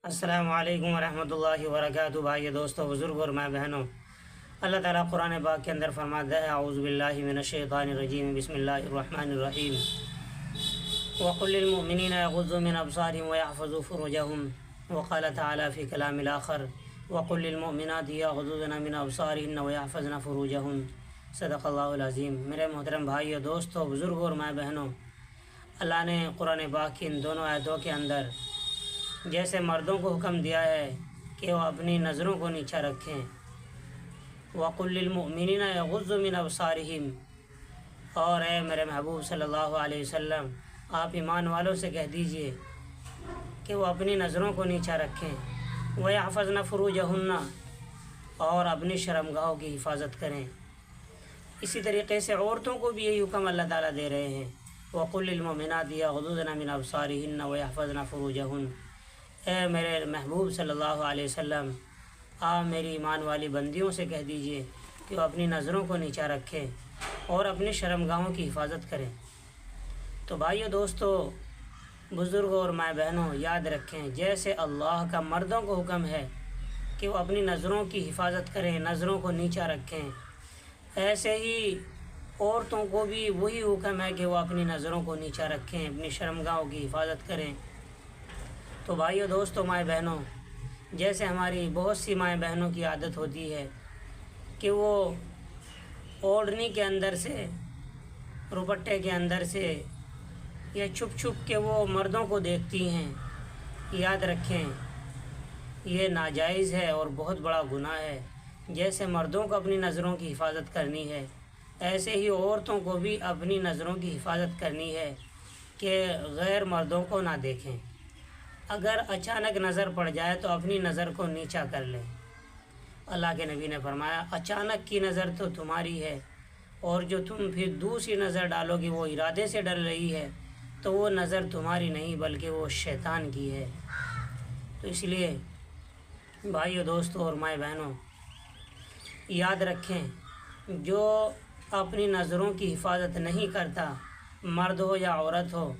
السلام علیکم ورحمۃ اللہ وبرکاتہ۔ بھائی دوستو، بزرگ اور ماں بہنوں، اللہ تعالیٰ قرآن پاک کے اندر فرماتا ہے اعوذ باللہ من الشیطان الرجیم بسم اللہ الرحمن الرحیم وقل للمؤمنین یغضوا من ابصارهم ویحفظوا فروجهم وقال تعالیٰ فی کلام الآخر وقل للمؤمنات یغضضن من ابصارهن ویحفظن فروجهن صدق اللہ العظیم۔ میرے محترم بھائی اور دوستو، بزرگ اور ماں بہنوں، اللہ نے قرآن پاک کی ان دونوں آیتوں کے اندر جیسے مردوں کو حکم دیا ہے کہ وہ اپنی نظروں کو نیچا رکھیں، وَقُلْ لِلْمُؤْمِنِينَ يَغُضُّوا مِنْ أَبْصَارِهِمْ، اور اے میرے محبوب صلی اللہ علیہ وسلم، آپ ایمان والوں سے کہہ دیجئے کہ وہ اپنی نظروں کو نیچا رکھیں، وَيَحْفَظْنَ فُرُوجَهُنَّ، اور اپنی شرمگاہوں کی حفاظت کریں۔ اسی طریقے سے عورتوں کو بھی یہی حکم اللہ تعالیٰ دے رہے ہیں، وَقُلْ لِلْمُؤْمِنَاتِ يَغْضُضْنَ مِنْ أَبْصَارِهِنَّ وَيَحْفَظْنَ فُرُوجَهُنَّ۔ اے میرے محبوب صلی اللہ علیہ وسلم، آپ میری ایمان والی بندیوں سے کہہ دیجئے کہ وہ اپنی نظروں کو نیچا رکھیں اور اپنی شرمگاہوں کی حفاظت کریں۔ تو بھائیو دوستو، بزرگوں اور ماں بہنوں، یاد رکھیں، جیسے اللہ کا مردوں کو حکم ہے کہ وہ اپنی نظروں کی حفاظت کریں، نظروں کو نیچا رکھیں، ایسے ہی عورتوں کو بھی وہی حکم ہے کہ وہ اپنی نظروں کو نیچا رکھیں، اپنی شرمگاہوں کی حفاظت کریں۔ تو بھائیو دوستو، مائیں بہنوں، جیسے ہماری بہت سی مائیں بہنوں کی عادت ہوتی ہے کہ وہ اوڑھنی کے اندر سے، روپٹے کے اندر سے یا چھپ چھپ کے وہ مردوں کو دیکھتی ہیں، یاد رکھیں یہ ناجائز ہے اور بہت بڑا گناہ ہے۔ جیسے مردوں کو اپنی نظروں کی حفاظت کرنی ہے، ایسے ہی عورتوں کو بھی اپنی نظروں کی حفاظت کرنی ہے کہ غیر مردوں کو نہ دیکھیں۔ اگر اچانک نظر پڑ جائے تو اپنی نظر کو نیچا کر لیں۔ اللہ کے نبی نے فرمایا اچانک کی نظر تو تمہاری ہے، اور جو تم پھر دوسری نظر ڈالو گی وہ ارادے سے ڈل رہی ہے تو وہ نظر تمہاری نہیں بلکہ وہ شیطان کی ہے۔ تو اس لیے بھائیو دوستو اور مائیں بہنوں، یاد رکھیں، جو اپنی نظروں کی حفاظت نہیں کرتا، مرد ہو یا عورت ہو،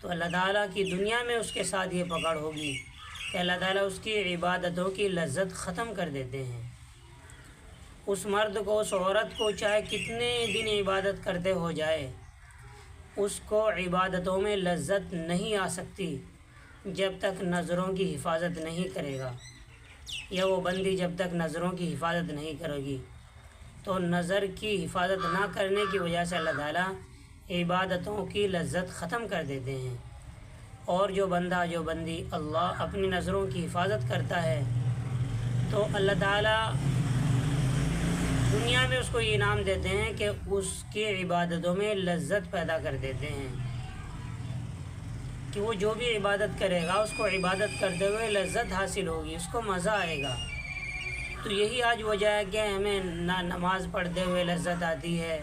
تو اللہ تعالیٰ کی دنیا میں اس کے ساتھ یہ پکڑ ہوگی کہ اللہ تعالیٰ اس کی عبادتوں کی لذت ختم کر دیتے ہیں۔ اس مرد کو، اس عورت کو چاہے کتنے دن عبادت کرتے ہو جائے، اس کو عبادتوں میں لذت نہیں آ سکتی جب تک نظروں کی حفاظت نہیں کرے گا، یا وہ بندی جب تک نظروں کی حفاظت نہیں کرے گی۔ تو نظر کی حفاظت نہ کرنے کی وجہ سے اللہ تعالیٰ عبادتوں کی لذت ختم کر دیتے ہیں۔ اور جو بندہ، جو بندی اللہ اپنی نظروں کی حفاظت کرتا ہے تو اللہ تعالیٰ دنیا میں اس کو یہ انعام دیتے ہیں کہ اس کی عبادتوں میں لذت پیدا کر دیتے ہیں، کہ وہ جو بھی عبادت کرے گا اس کو عبادت کرتے ہوئے لذت حاصل ہوگی، اس کو مزہ آئے گا۔ تو یہی آج وجہ ہے کہ ہمیں نہ نماز پڑھتے ہوئے لذت آتی ہے،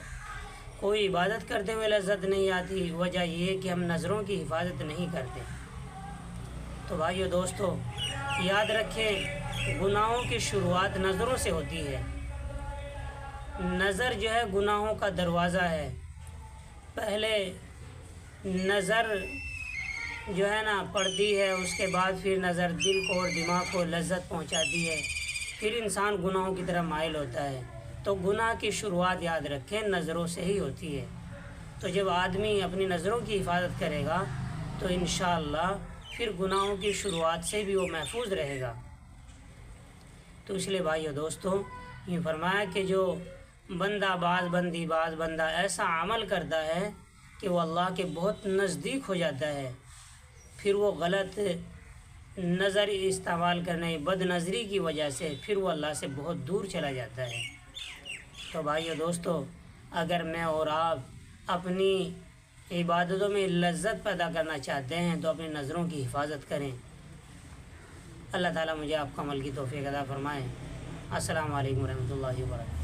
کوئی عبادت کرتے ہوئے لذت نہیں آتی، وجہ یہ ہے کہ ہم نظروں کی حفاظت نہیں کرتے۔ تو بھائیو دوستو، یاد رکھیں، گناہوں کی شروعات نظروں سے ہوتی ہے۔ نظر جو ہے گناہوں کا دروازہ ہے۔ پہلے نظر جو ہے نا پڑتی ہے، اس کے بعد پھر نظر دل کو اور دماغ کو لذت پہنچاتی ہے، پھر انسان گناہوں کی طرف مائل ہوتا ہے۔ تو گناہ کی شروعات یاد رکھیں نظروں سے ہی ہوتی ہے۔ تو جب آدمی اپنی نظروں کی حفاظت کرے گا تو انشاءاللہ پھر گناہوں کی شروعات سے بھی وہ محفوظ رہے گا۔ تو اس لیے بھائیو دوستو، یہ فرمایا کہ جو بندہ بعض بندہ ایسا عمل کرتا ہے کہ وہ اللہ کے بہت نزدیک ہو جاتا ہے، پھر وہ غلط نظر استعمال کرنے، بد نظری کی وجہ سے پھر وہ اللہ سے بہت دور چلا جاتا ہے۔ تو بھائیو دوستو، اگر میں اور آپ اپنی عبادتوں میں لذت پیدا کرنا چاہتے ہیں تو اپنی نظروں کی حفاظت کریں۔ اللہ تعالیٰ مجھے آپ کو عمل کی توفیق عطا فرمائے۔ السلام علیکم ورحمۃ اللہ وبرکاتہ۔